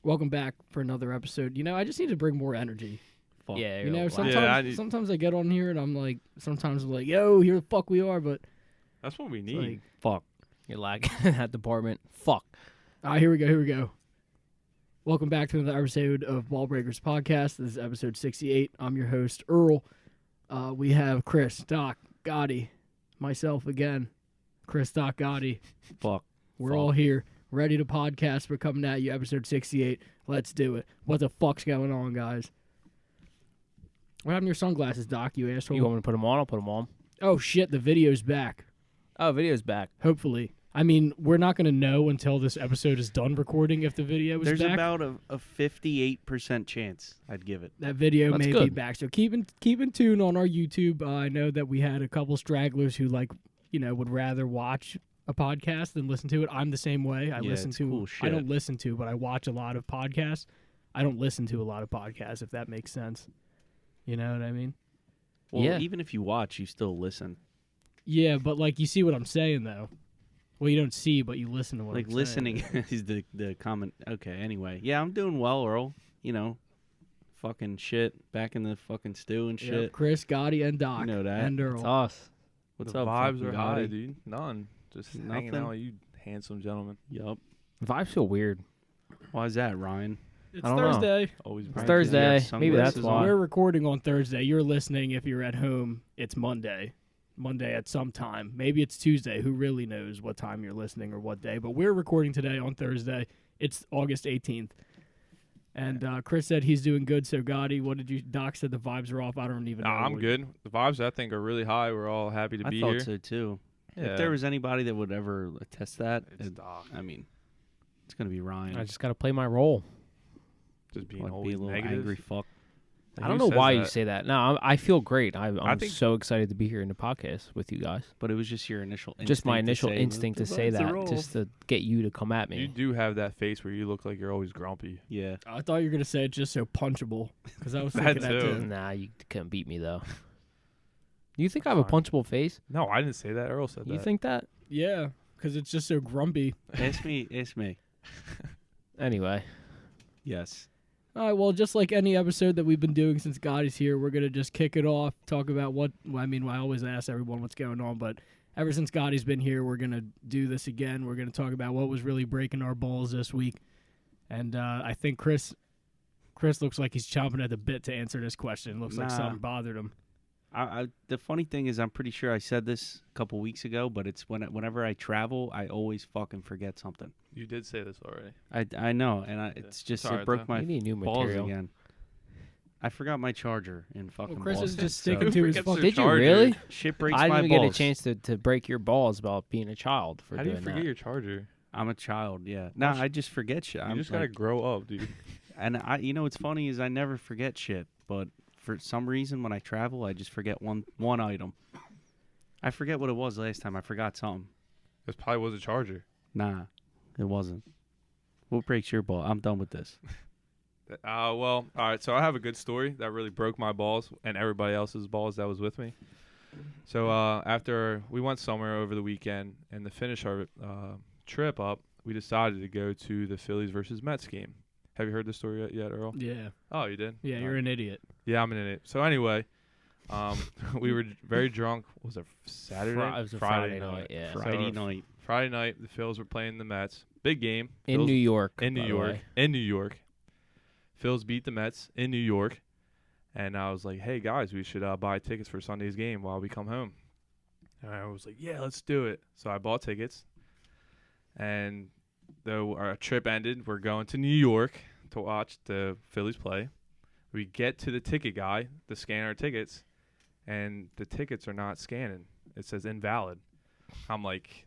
Welcome back for another episode. You know, I just need to bring more energy. Fuck. Yeah, You know, wow. sometimes I get on here and I'm like, sometimes I'm like, yo, here the fuck we are, but That's what we it's need. like, Fuck. You're lagging in that department. Fuck. here we go. Welcome back to another episode of Ball Breakers Podcast. This is episode 68. I'm your host, Earl. We have Chris, Doc, Gotti, myself again, Chris, Doc, Gotti. Fuck. We're all here, ready to podcast. We're coming at you, episode 68. Let's do it. What the fuck's going on, guys? What happened to your sunglasses, Doc, you asshole? You want me to put them on? I'll put them on. Oh, shit, the video's back. Oh, video's back. Hopefully. I mean, we're not going to know until this episode is done recording if the video is There's back. about a 58% chance I'd give it. That video That's may be good. back. So keep in tune on our YouTube. I know that we had a couple stragglers who, would rather watch a podcast than listen to it. I'm the same way. I Yeah, it's cool I shit. don't listen to, but I watch a lot of podcasts. I don't listen to a lot of podcasts, if that makes sense. You know what I mean? Well, Yeah. even if you watch, you still listen. Yeah, but, you see what I'm saying, though. Well, you don't see, but you listen to what I'm saying. Listening is the comment. Okay, anyway. Yeah, I'm doing well, Earl. You know, fucking shit. Back in the fucking stew and Yep, shit. Chris, Gotti, and Doc. You know that. And Earl. It's us. What's the up, vibes fucking are guy? high, dude. None. Just hanging Nothing? out with you handsome gentlemen. Yup. Vibes feel weird. Why is that, Ryan? It's I don't know. Thursday. Always It's Right, bright. 'cause you have Thursday. Maybe that's sunglasses why. on. We're recording on Thursday. You're listening if you're at home. It's Monday. Monday at some time. Maybe it's Tuesday. Who really knows what time you're listening or what day? But we're recording today on Thursday. It's August 18th. And Chris said he's doing good. So, Gotti, what did you... Doc said the vibes are off. I don't even know. Nah, I'm what- good. The vibes, I think, are really high. We're all happy to I be thought here. so, too. Yeah. If there was anybody that would ever attest that, It's Doc. I mean, it's going to be Ryan. I just got to play my role. Just being Like, always be a little negative. angry fuck. I don't know why you say that. No, I feel great. I'm think- so excited to be here in the podcast with you guys. But it was just your initial instinct. Just my to initial say, instinct to "The say vibes are that, off." just to get you to come at me. You do have that face where you look like you're always grumpy. Yeah. I thought you were going to say it's just so punchable. Because I was That thinking that too. too. Nah, you couldn't beat me though. You think I have a Fine. punchable face? No, I didn't say that. Earl said that. You think that? Yeah, because it's just so grumpy. Ask me. Anyway, Yes. All right, well, just like any episode that we've been doing since Gotti's here, we're going to just kick it off, talk about I always ask everyone what's going on, but ever since Gotti's been here, we're going to do this again. We're going to talk about what was really breaking our balls this week. And I think Chris looks like he's chomping at the bit to answer this question. Looks like Nah. something bothered him. The funny thing is, I'm pretty sure I said this a couple weeks ago, but it's whenever I travel, I always fucking forget something. You did say this already. I know, and it's just Sorry, it broke though. my you need new balls material. again. I forgot my charger in fucking Well, Chris is Boston. just sticking so to his Who forgets fucking... their Did you charger? really? shit breaks I my didn't even balls. get a chance to break your balls about being a child for How do you doing forget that. your charger? I'm a child, yeah. No, I just forget shit. You I'm just gotta like, grow up, dude. and what's funny is I never forget shit, but for some reason when I travel, I just forget one item. I forget what it was last time. I forgot something. This probably was a charger. Nah, it wasn't. What breaks your ball? I'm done with this. Well, all right. So I have a good story that really broke my balls and everybody else's balls that was with me. So after we went somewhere over the weekend and to finish our trip up, we decided to go to the Phillies versus Mets game. Have you heard this story yet, Earl? Yeah. Oh, you did? Yeah, you're an idiot. Yeah, I'm an idiot. So anyway, we were very drunk. Was it Saturday? It was a Friday night, yeah. Friday night. Friday night, the Phils were playing the Mets. Big game. In Phils- New York. In New by the York. way. In New York. Phils beat the Mets in New York. And I was like, hey, guys, we should buy tickets for Sunday's game while we come home. And I was like, yeah, let's do it. So I bought tickets. And though our trip ended, we're going to New York to watch the Phillies play. We get to the ticket guy to scan our tickets, and the tickets are not scanning. It says invalid. I'm like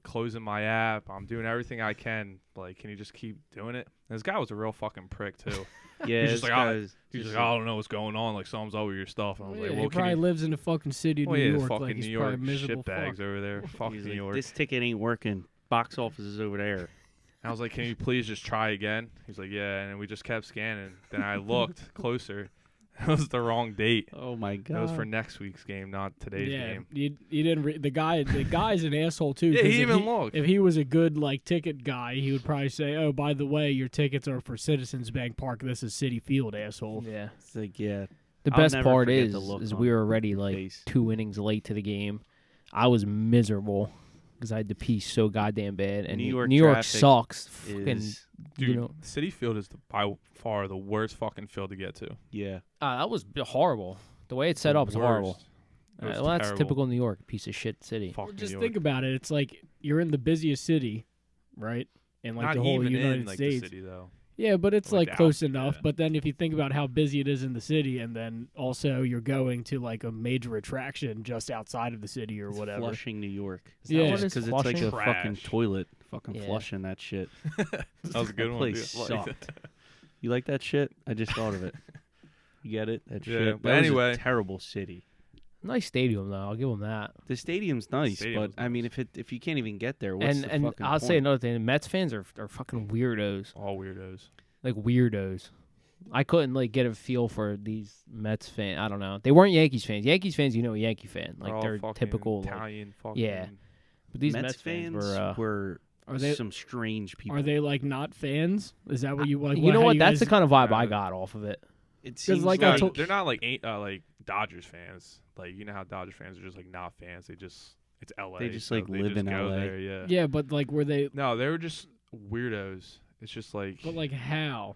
closing my app. I'm doing everything I can. Like, can you just keep doing it? And this guy was a real fucking prick too. Yeah, He's just this like, oh, guy's He's just like, I don't know what's going on. Like, something's over your stuff. And I was Yeah, like, he well, probably can you? lives in the fucking city of Oh New yeah, York. fucking like, he's New probably York a miserable shitbags fuck. over there. Fuck he's New like, York. this ticket ain't working. Box office is over there. And I was like, can you please just try again? He's like, yeah. And we just kept scanning. Then I looked closer. It was the wrong date. Oh my god. It was for next week's game, not today's game. You didn't. The guy's an asshole too. Yeah, 'cause he if even looked. If he was a good ticket guy, he would probably say, "Oh, by the way, your tickets are for Citizens Bank Park. This is City Field, asshole." Yeah. It's like, yeah. The I'll best never part forget is the look we on were already face. 2 innings late to the game. I was miserable because I had to pee so goddamn bad. And New York New York traffic sucks. Fucking, Is, Dude, you know, City Field is by far the worst fucking field to get to. yeah. that was horrible. The way it's set up is horrible. Worst. It was Well, that's terrible. typical New York, piece of shit city. Fuck New Just York. think about it. It's like you're in the busiest city, right? In Not the whole even United in the States. city though. Yeah, but it's Like close the enough. yeah. But then if you think about how busy it is in the city, and then also you're going to a major attraction just outside of the city or It's whatever. Flushing, New York. Yeah. what is Because it's like Flushing? a fucking Trash. toilet. Fucking Yeah. flushing that shit. That was a good That one. place dude. I liked it. sucked. You like that shit? I just thought of it. You get it? That Yeah, shit. but That was anyway. a terrible city. Nice stadium though. I'll give them that. The stadium's nice, Stadium's but I mean, nice. if you can't even get there, what's the And fucking I'll say point? another thing. The Mets fans are fucking weirdos. All weirdos. Like weirdos. I couldn't get a feel for these Mets fans. I don't know. They weren't Yankees fans. Yankees fans, a Yankee fan. all They're fucking typical. Italian fucking. yeah. But these Mets fans fans were. Are they some strange people. are they not fans? Is that what you like? You know how what? you That's guys- the kind of vibe I Yeah. got off of it. It seems like No, I told- they're not like Dodgers fans. Like you know how Dodgers fans are just not fans. It's LA. They just, so live in go LA. There, yeah. Yeah, but were they? No, they were just weirdos. It's just But how?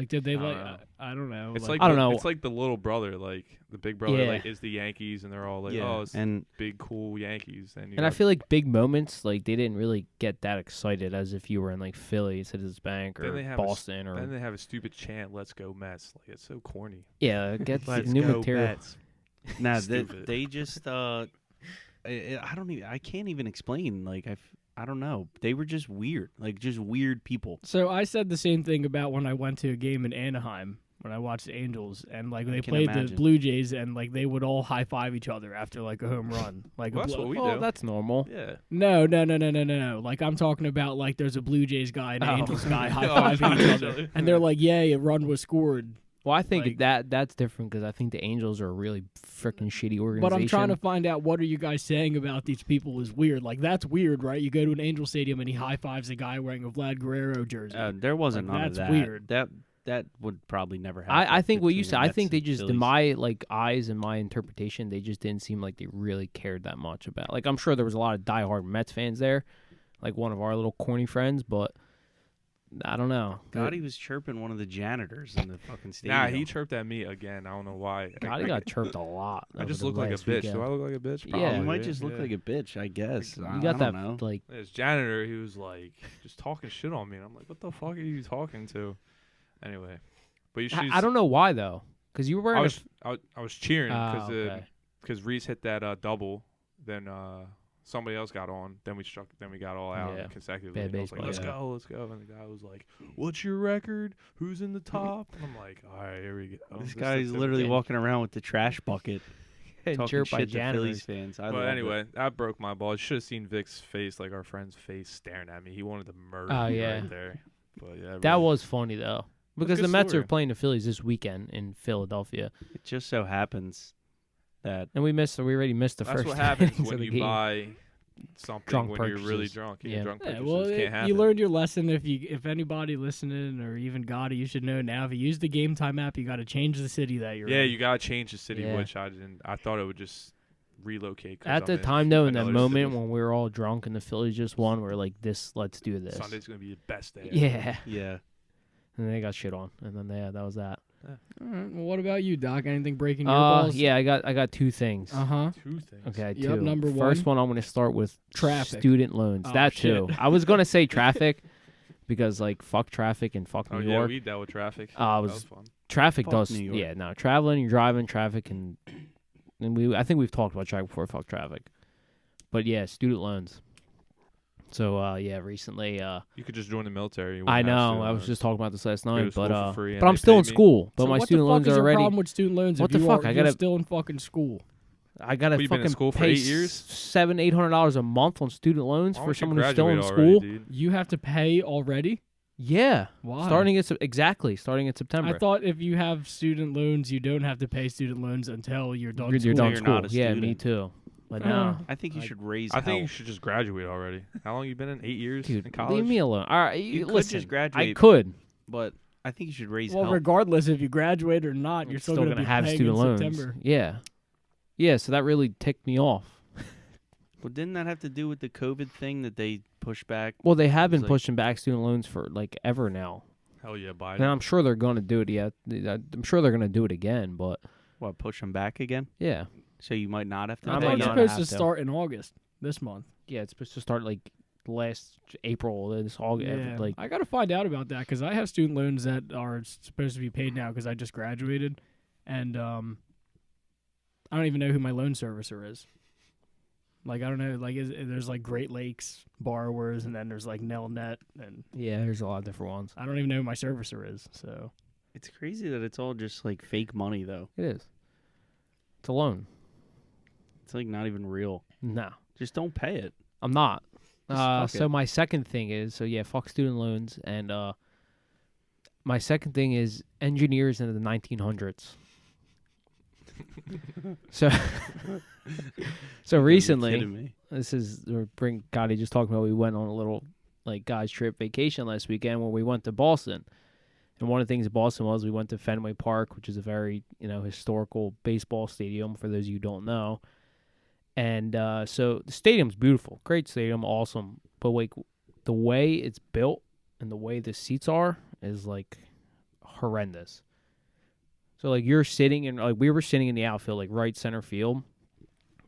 Did they I don't know. I don't know. It's I don't know. It's like the little brother, the big brother, Yeah. is the Yankees, and they're all like, yeah, oh, it's and big cool Yankees. And And I feel like big moments, they didn't really get that excited as if you were in Philly, Citizens Bank, Then or they have Boston, or then they have a stupid chant, "Let's go Mets." It's so corny. yeah, it gets Let's new go material. Mets. nah, Stupid. they just I don't even I can't even explain. I don't know. They were just weird, just weird people. So I said the same thing about when I went to a game in Anaheim when I watched the Angels, and they can played the imagine. Blue Jays, and they would all high five each other after a home run. Well, that's what we Oh, do. that's normal. Yeah. No. I'm talking about there's a Blue Jays guy and an Oh. Angels guy high Oh, fiving each each other, other. and they're like, "Yay, a run was scored." Well, I think Like- that's different because I think the Angels are a really freaking shitty organization. But I'm trying to find out what are you guys saying about these people is weird. That's weird, right? You go to an Angel Stadium and he high fives a guy wearing a Vlad Guerrero jersey. There wasn't none of that's that. weird. That would probably never happen. I think what you between said. the I Mets think they and just, in Phillies. my eyes and my interpretation, they just didn't seem like they really cared that much about. I'm sure there was a lot of diehard Mets fans there, one of our little corny friends, but I don't know. Gotti was chirping one of the janitors in the fucking stadium. Nah, he chirped at me again. I don't know why. Gotti got chirped a lot. I just over look the like a last bitch. weekend. Do I look like a bitch? Yeah. Probably, You might just look yeah. like a bitch, I guess. You I got that don't know. This janitor, he was just talking shit on me, and I'm like, what the fuck are you talking to? Anyway, but you should. I don't know why though, because you were wearing. I was cheering Ah, okay. because Reese hit that double, then somebody else got on, then we got all out Yeah. consecutively. Bad And I was like, baseball. let's go, and the guy was like, "What's your record? Who's in the top?" And I'm like, "All right, here we go." This is guy's the literally typical- walking around with the trash bucket, and talking chirped by shit to Phillies janitors. fans. I But love it. anyway, that broke my balls. You should have seen Vic's face, our friend's face, staring at me. He wanted to murder Oh, me yeah. right there. But yeah, That really- was funny though, because good the Mets are story. playing the Phillies this weekend in Philadelphia, It just so happens that and we already missed the That's first. what happens innings when of the you game. buy something Drunk when you're really purchases. drunk. Yeah. Drunk Yeah, purchases well, can't happen. you learned your lesson. If anybody listening or even Gotti, you should know now. If you use the Game Time app, you got to change the city that you're Yeah, in. you gotta change the city, Yeah. which I didn't. I thought it would just relocate. 'Cause At I'm the in time, though, in that another moment city. when we were all drunk and the Phillies just won, we are like, let's do this. Sunday's gonna be the best day. ever. Yeah. yeah. And they got shit on. And then that was that. All right, well, what about you, Doc? Anything breaking your balls? Yeah, I got two things. Uh-huh. Two things. Okay, Yep, two. number First one, I'm going to start with Traffic. student loans. Oh, that shit. too. I was going to say traffic because fuck traffic and fuck Oh New yeah, York. we dealt with traffic. That That was was fun. traffic Fuck does. New York. Yeah, no, traveling, you're driving, traffic, and I think we've talked about traffic before. Fuck traffic, but yeah, student loans. So yeah, recently. You could just join the military. You I wouldn't have know. student I was loans. just talking about this last Go to night, school but for free and but I'm they still pay in me. school. But So my what student the fuck loans is are your already. problem with student loans? What if the you fuck? Are, I you're gotta- still in fucking school. I gotta What, you been in fucking school for pay 8 years? $700-800 a month on student loans Why for don't you someone who's still in graduate already, school. dude? You have to pay already. Yeah. Why? Starting in September. I thought if you have student loans, you don't have to pay student loans until you're done. You're school. done You're school. not a Yeah, me student. too. But no. I think you should raise I think you hell. should just graduate already. How long you been in? 8 years Dude, in college? leave me alone. All right, You could listen, just graduate. I could. But I think you should raise Well, hell. regardless if you graduate or not, you're still going to gonna be have paying student in loans. September. Yeah. Yeah, so that really ticked me off. Well, didn't that have to do with the COVID thing that they pushed back? Well, they have It was been like- pushing back student loans for like ever now. Hell yeah, Biden. And I'm sure they're going to do it yet. I'm sure they're going to do it again, but What, push them back again? yeah. So you might not have to I I pay thought might it's not now? supposed have to to. start in August this month. Yeah, it's supposed to start like last April, this August, Yeah, like I got to find out about that because I have student loans that are supposed to be paid now because I just graduated, and I don't even know who my loan servicer is. Like I don't know, like there's like Great Lakes borrowers, and then there's like Nelnet, and yeah, there's a lot of different ones. I don't even know who my servicer is. So It's crazy that it's all just like fake money, though. It is. It's a loan. It's like not even real. No, Just don't pay it. I'm not. Just fuck So it. my second thing is fuck student loans, and my second thing is engineers in the 1900s. so You're recently, kidding me. this is bring Gotti just talking about. We went on a little like guys trip vacation last weekend where we went to Boston, and one of the things in Boston was we went to Fenway Park, which is a very historical baseball stadium for those of you who don't know. And so the stadium's beautiful, great stadium, awesome. But like the way it's built and the way the seats are is like horrendous. So like you're sitting in we were sitting in the outfield, like right center field,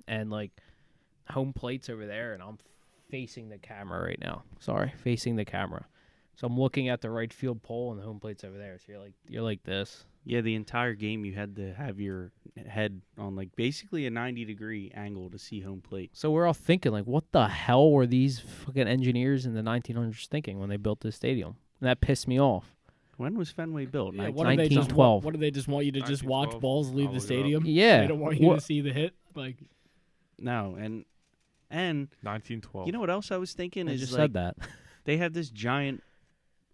and like home plate's over there, and I'm facing the camera right now. Facing the camera. So I'm looking at the right field pole, and the home plate's over there. So you're like this. Yeah, the entire game you had to have your head on like basically a 90-degree angle to see home plate. So we're all thinking, like, what the hell were these fucking engineers in the 1900s thinking when they built this stadium? And that pissed me off. When was Fenway built? yeah, 19 what do they just 1912. what do they just want you to just watch 1912. balls leave I'll the look it up. stadium? Yeah. They don't want you What- to see the hit. Like No, and 1912. you know what else I was thinking I is just like said that. they have this giant,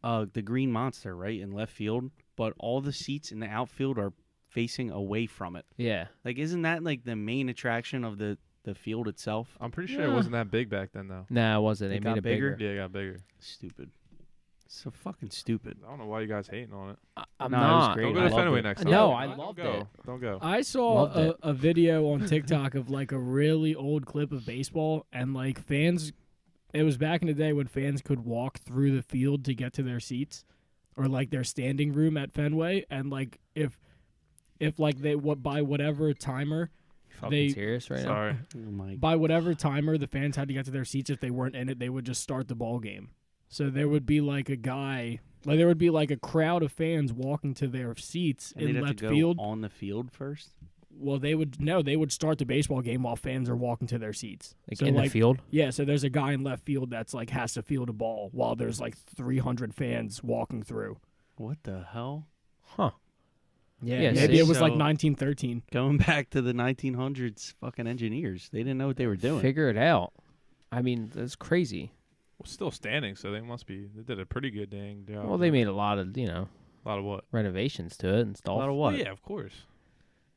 the green monster right in left field, but all the seats in the outfield are facing away from it. Yeah. Like, isn't that like the main attraction of the field itself? I'm pretty sure Yeah. it wasn't that big back then, though. Nah, it wasn't. They It made got it bigger. bigger? Yeah, it got bigger. Stupid. So fucking stupid. I don't know why you guys hating on it. I'm No, it was not. great. Don't go I to loved Fenway it. next No, time. I Don't loved go. it. Don't go. I saw Loved it. a video on TikTok of like a really old clip of baseball, and like fans, it was back in the day when fans could walk through the field to get to their seats or like their standing room at Fenway, and like if like they by whatever timer Fucking they serious right now? Sorry. Oh my. by whatever timer the fans had to get to their seats, if they weren't in it, they would just start the ball game. So there would be like a guy, like there would be like a crowd of fans walking to their seats And they'd in have left to go field. on the field first. Well, they would start the baseball game while fans are walking to their seats. Like so in like the field? yeah, so there's a guy in left field that's like has to field a ball while there's like 300 fans walking through. What the hell? Huh. Yeah, maybe see? it was like So- 1913. Going back to the 1900s, fucking engineers. They didn't know what they were doing. Figure it out. I mean, that's crazy. Well, still standing, so they must be. They did a pretty good dang job. Well, they made a lot of, a lot of what? renovations to it and A stuff. lot of Well, what? yeah, of course.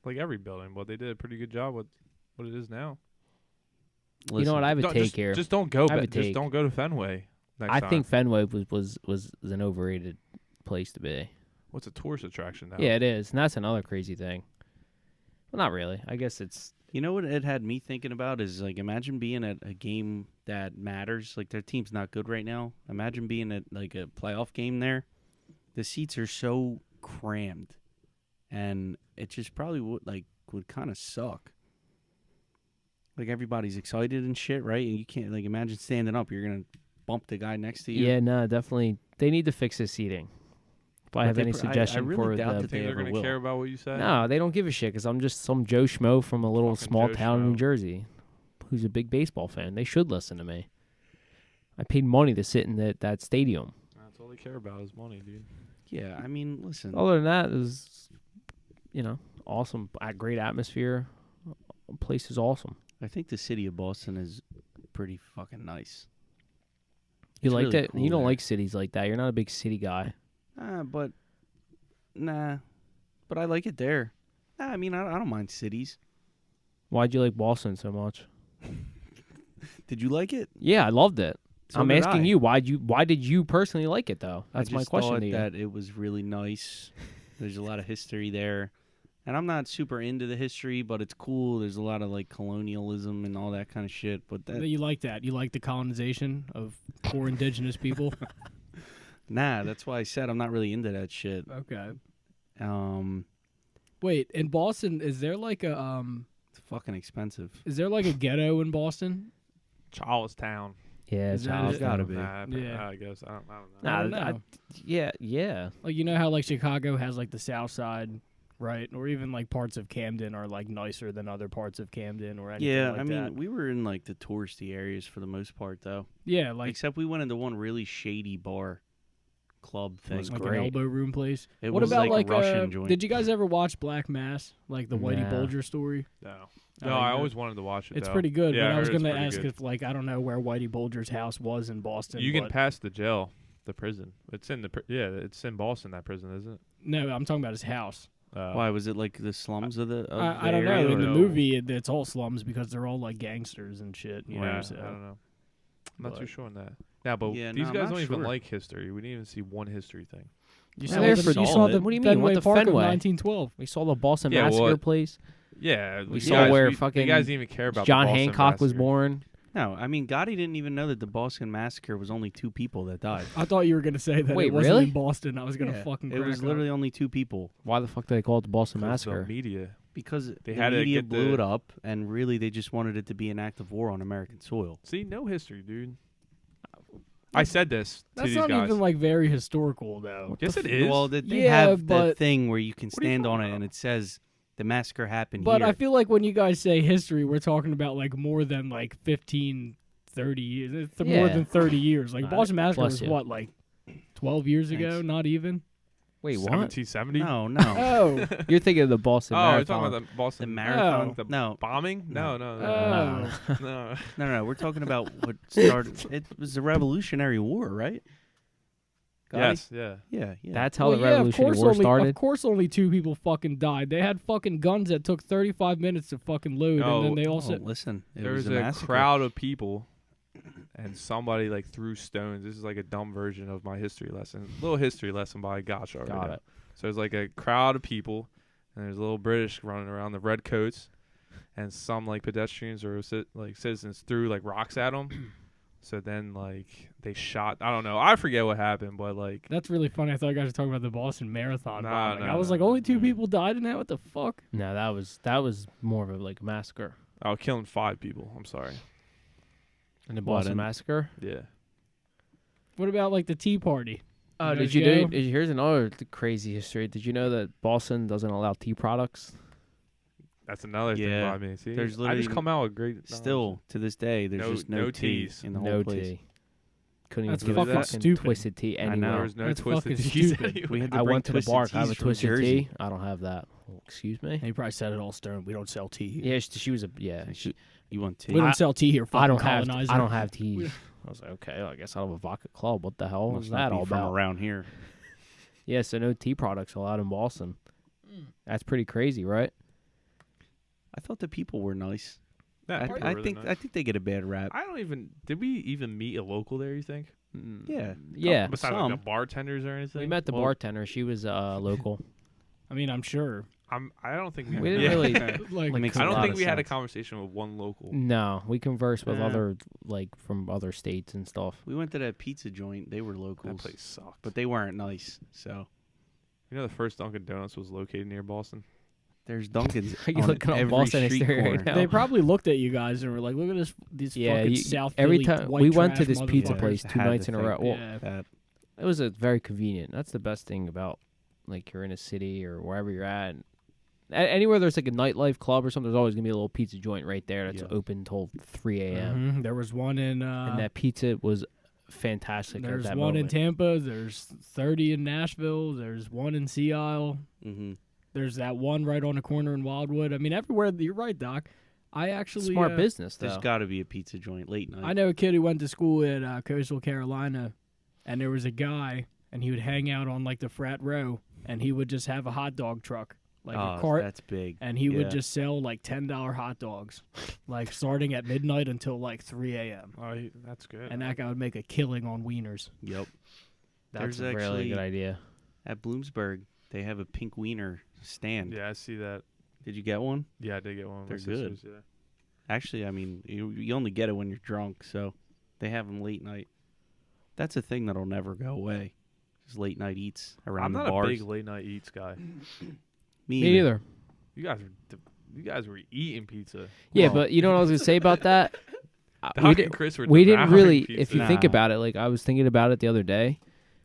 Like every building, but they did a pretty good job with what it is now. You know what? I have a Don't- take just, here. Just don't go. I have a Just take. don't go to Fenway. Next I time. think Fenway was an overrated place to be. What's a tourist attraction now? Yeah, it is, and that's another crazy thing. Well, not really. I guess it's You know what it had me thinking about is like imagine being at a game that matters. Like their team's not good right now. Imagine being at like a playoff game there. The seats are so crammed, and it just probably would kind of suck. Like everybody's excited and shit, right? And you can't like imagine standing up. You're gonna bump the guy next to you. yeah, no, definitely. They need to fix his seating. If I But have they any I suggestion really for doubt the that Think they they're ever gonna will. care about what you say? no, they don't give a shit because I'm just some Joe Schmo from a little Fucking small Joe town in New Schmo. Jersey who's a big baseball fan. They should listen to me. I paid money to sit in that stadium. That's all they care about is money, dude. Yeah, I mean, listen. Other than that, it was, awesome. Great atmosphere. Place is awesome. I think the city of Boston is pretty fucking nice. You It's like really that? cool You don't there. like cities like that. You're not a big city guy. But I like it there. I mean, I don't mind cities. Why'd you like Boston so much? Did you like it? Yeah, I loved it. So I'm did asking I. you why did you personally like it though? That's I my just question thought to you. that it was really nice. There's a lot of history there. And I'm not super into the history, but it's cool. There's a lot of like colonialism and all that kind of shit. But You like that? You like the colonization of poor indigenous people? that's why I said I'm not really into that shit. Okay. It's Wait, in Boston, is there like a fucking expensive. ghetto in Boston? Charlestown. Yeah, Is that Charles it? Gotta be. Yeah. I guess. I don't know. Nah, I don't know. yeah. Like, you know how like Chicago has like the South Side, right? Or even like parts of Camden are like nicer than other parts of Camden or anything Yeah, like I mean, that. we were in like the touristy areas for the most part, though. Yeah, like Except we went into one really shady bar club thing. was like great. an elbow room place. It What was about like a Russian joint. did you guys ever watch Black Mass? Like the Whitey Nah. Bulger story? No. Oh, No, you I know. always wanted to watch it. It's though. pretty good. Yeah, but I was heard it's gonna pretty ask good. if like I don't know where Whitey Bulger's house was in Boston. You can but- pass the jail, the prison. It's in it's in Boston. That prison, isn't it? No, I'm talking about his house. Why? Why was it like the slums of the? Of I the don't know. area, In the or- movie, it's all slums because they're all like gangsters and shit. You Yeah, know, so. I don't know. I'm not too But- sure on that. Yeah, but Yeah, these no, I'm guys not don't even sure. like history. We didn't even see one history thing. You Yeah, saw, they're the, for you all saw of the it. What do you mean? Fenway What the Park of Fenway? 1912. We saw the Boston Yeah, Massacre well, place. Yeah, We you saw guys- where you fucking guys didn't even care about John the Boston Hancock was Massacre. born. No, I mean Gotti didn't even know that the Boston Massacre was only 2 people that died. I thought you were gonna say that Wait, it wasn't really? in Boston. I was gonna Yeah, fucking. it crack was up. literally only 2 people Why the fuck did they call it the Boston 'Cause the Massacre? media. because They the had to media get blew the- it up, and really they just wanted it to be an act of war on American soil. See, no history, dude. I said this to That's these not guys. even like very historical though. Yes, it is. Well, they Yeah, have that but- thing where you can What are you stand on talking it about? and it says the massacre happened But here. I feel like when you guys say history, we're talking about like more than like 15, 30 years. It's more Yeah. than 30 years. Like Boston Massacre bless was you. what, like 12 years ago? Thanks. Not even. Wait, what? 1770. no, Oh, You're thinking of the Boston Oh, you're Marathon. talking about the the Boston marathon. the No, bombing? No, no, no, oh. no. no. We're talking about what started. It was the Revolutionary War, right? Gotti? Yes, yeah. Yeah, yeah. That's how Well, the yeah, of Revolutionary course War only, started. Of course, only 2 people fucking died. They had fucking guns that took 35 minutes to fucking load, No, and then they Oh, also. listen, it There was was a a massacre. crowd of people, and somebody like threw stones. This is like a dumb version of my history lesson. Little history lesson by Gotcha. Right Got now. it. So there's like a crowd of people, and there's little British running around the red coats, and some like pedestrians or like citizens threw like rocks at them. So then like they shot. I don't know. I forget what happened, but like That's really funny. I thought you guys were talking about the Boston Marathon Nah, bombing. nah, I was nah, like, only 2 nah. people died in that? What the fuck? No, that was more of a like massacre. oh, killing 5 people. I'm sorry. And the What, Boston in- Massacre. Yeah. What about like the Tea Party? Oh, guys did you go? do? Here's another crazy history. Did you know that Boston doesn't allow tea products? That's another thing Yeah. by me. See, There's I just literally come out with great. Still to this day, there's No- just no, no tea teas. in the No whole place. tea. Couldn't That's even get a fucking fucking stupid. twisted tea I know. anywhere. There was no That's twisted fucking teas stupid. anywhere. We had to I bring went to the twisted bar. Can I have a teas from twisted Jersey. tea? I don't have that. Well, excuse me. He probably said it all stone. We don't sell tea here. Yeah, she was a She, You want tea? We don't sell tea here. I Fucking don't have. colonizer. I don't have tea. I was like, okay, I guess I'll have a vodka club. What the hell Must is not that be all from about? around here. Yeah, so no tea products allowed in Boston. That's pretty crazy, right? I thought the people were nice. Yeah, I people are really think nice. they get a bad rap. I don't even. Did we even meet a local there? You think? Yeah. Yeah. Besides some. like the bartenders or anything. We met the Well, bartender. She was local. I mean, I'm sure. I don't think we. We didn't yeah. really- Like, Makes I a don't lot think of we had a sense. conversation with one local. No, we conversed with Yeah. other from other states and stuff. We went to that pizza joint. They were That locals, place sucked. but they weren't nice. So You know, the first Dunkin' Donuts was located near Boston. there's Dunkin's Are you on looking up every Boston street history right corner. now? they probably looked at you guys and were like, "Look at this Yeah, fucking you- South every Philly time white we went to trash this pizza motherfuckers." place 2 Had to nights in a think row. Well, Yeah. That it was a very convenient. That's the best thing about like you're in a city or wherever you're at. Anywhere there's like a nightlife club or something, there's always gonna be a little pizza joint right there that's Yeah. open till 3 a.m. Mhm. There was one in. And that pizza was fantastic. There's at that one in moment. Tampa. There's 30 in Nashville. There's one in Sea Isle. mm-hmm. There's that one right on the corner in Wildwood. I mean, everywhere. You're right, Doc. I actually Smart business, though. There's got to be a pizza joint late night. I know a kid who went to school at Coastal Carolina, and there was a guy, and he would hang out on like the frat row, and he would just have a hot dog truck, like a cart, that's big. and he would just sell like $10 hot dogs, like starting at midnight until like 3 a.m. Oh, that's good. And that guy would make a killing on wieners. Yep. That's There's a really actually- good idea. At Bloomsburg, they have a pink wiener stand. Yeah, I see that. Did you get one? Yeah, I did get one. They're My good. sisters, yeah. Actually, I mean, you only get it when you're drunk, so they have them late night. That's a thing that'll never go away. Just late night eats around I'm the not bars. a big late night eats guy. Me either. You guys were eating pizza. Yeah, Well- but you know what I was going to say about that? Doc and Chris were we didn't devouring really, pizza. if you Nah. think about it, like I was thinking about it the other day,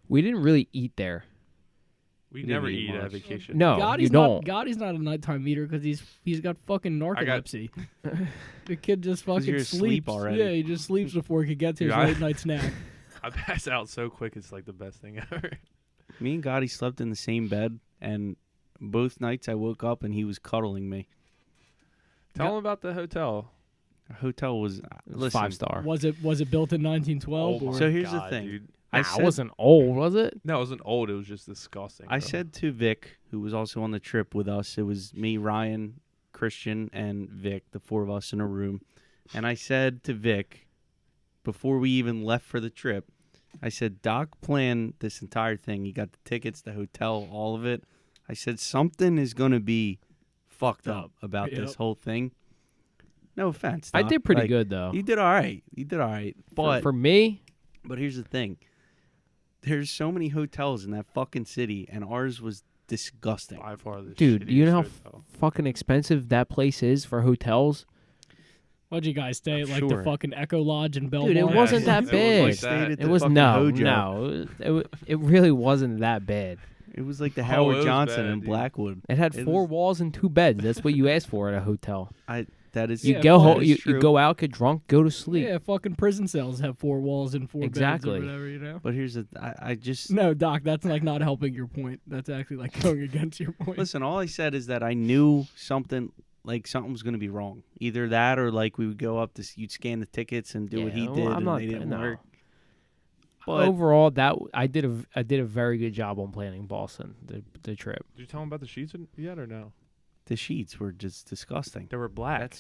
we didn't really eat there. We didn't never eat eat at much. vacation. No, you don't. Gotti's not a nighttime eater because he's got fucking narcolepsy. The kid just fucking you're asleep sleeps already. Yeah, he just sleeps before he could get to his Dude, late night snack. I pass out so quick. It's like the best thing ever. Me and Gotti slept in the same bed, and both nights I woke up and he was cuddling me. Tell them about the hotel. Our hotel was It was listen, 5-star. Was it built in 1912? Oh or? my So here's the God, thing. dude. I Nah, said, it wasn't old, was it? No, it wasn't old. It was just disgusting. I bro. said to Vic, who was also on the trip with us, it was me, Ryan, Christian, and Vic, the four of us in a room. And I said to Vic, before we even left for the trip, I said, Doc planned this entire thing. He got the tickets, the hotel, all of it. I said, something is going to be fucked up about this Yep. whole thing. No offense, I Doc. did pretty Like, good, though. You did all right. But For me, but here's the thing. There's so many hotels in that fucking city, and ours was disgusting. by far the dude, you know how shittiest hotel. fucking expensive that place is for hotels? What'd you guys stay at? Like Sure. the fucking Echo Lodge in Belmont? Dude, it wasn't that It was big. like Stayed that. at It the was fucking no, Hojo. no. It really wasn't that bad. It was like the Oh, it Howard was Johnson bad, in dude. Blackwood. It had It 4 was- walls and 2 beds. That's what you ask for at a hotel. That is You Yeah, go that home, is you true. go out, get drunk, go to sleep. Yeah, fucking prison cells have 4 walls and 4 Exactly. beds or whatever, you know? But here's the I just No, Doc, that's like not helping your point. That's actually like going against your point. listen. All I said is that I knew something was going to be wrong. Either that or like we would go up to you'd scan the tickets and do what he Yeah, did, well, I'm and not- they didn't no. work. But Overall, that I did a very good job on planning Boston, the trip. Did you tell them about the sheets yet or no? the sheets were just disgusting. They were black.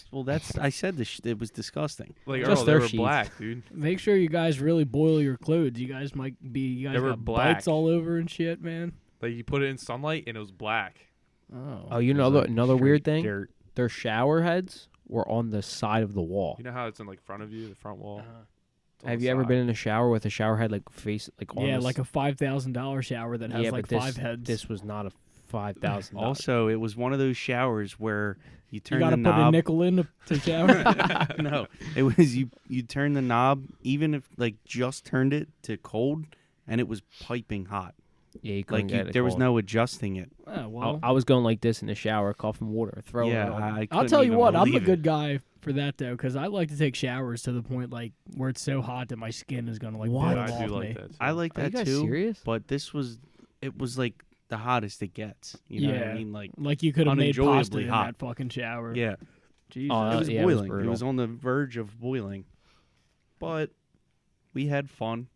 I said it was disgusting. Like Just Earl, they their were sheets. black, dude. Make sure you guys really boil your clothes. You guys They were got black. bites all over and shit, man. Like you put it in sunlight and it was black. Oh, you It know was like another weird straight thing? Dirt. Their shower heads were on the side of the wall. You know how it's in like front of you, the front wall. It's on Have the you ever side. been in a shower with a shower head like face like on Yeah, the like a $5,000 shower that has yeah, like but 5 heads. This was not a $5,000. Also, it was one of those showers where you you turn got the to put a knob. nickel in to shower. No, it was you turn the knob, even if like just turned it to cold, and it was piping hot. Yeah, you couldn't Like get it there was cold. no adjusting it. Oh, well. I was going like this in the shower, coughing water, throwing Yeah, it on. I I'll couldn't tell you even what, I'm a believe good it. guy for that though, because I like to take showers to the point like where it's so hot that my skin is gonna like What? boil I off do like me. that. Too. I like Are you that guys too. serious? But it was like the hottest it gets. You know what Yeah. I mean? Like Like you could have made pasta Unenjoyably in hot. that fucking shower. yeah, Jesus. Oh, it was yeah, it was boiling. It brutal. was on the verge of boiling. But we had fun.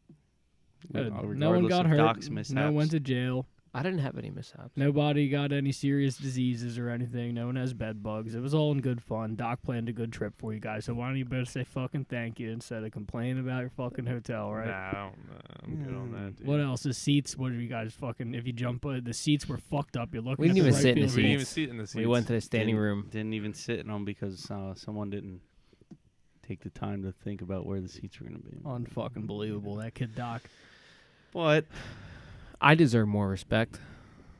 Good. regardless No one got of hurt. Doc's No mishaps. one went to jail. I didn't have any mishaps. Nobody got any serious diseases or anything. No one has bed bugs. It was all in good fun. Doc planned a good trip for you guys, so why don't you better say fucking thank you instead of complaining about your fucking hotel, right? Nah, I don't. I'm good on that. Dude. What else? The seats. What are you guys fucking? If you jump, the seats were fucked up. You're looking. We at didn't the even right sit in the field. We didn't even seats. sit in the seats. We went to the standing room. Didn't even sit in them because someone didn't take the time to think about where the seats were going to be. Unfucking believable. That kid Doc. But I deserve more respect,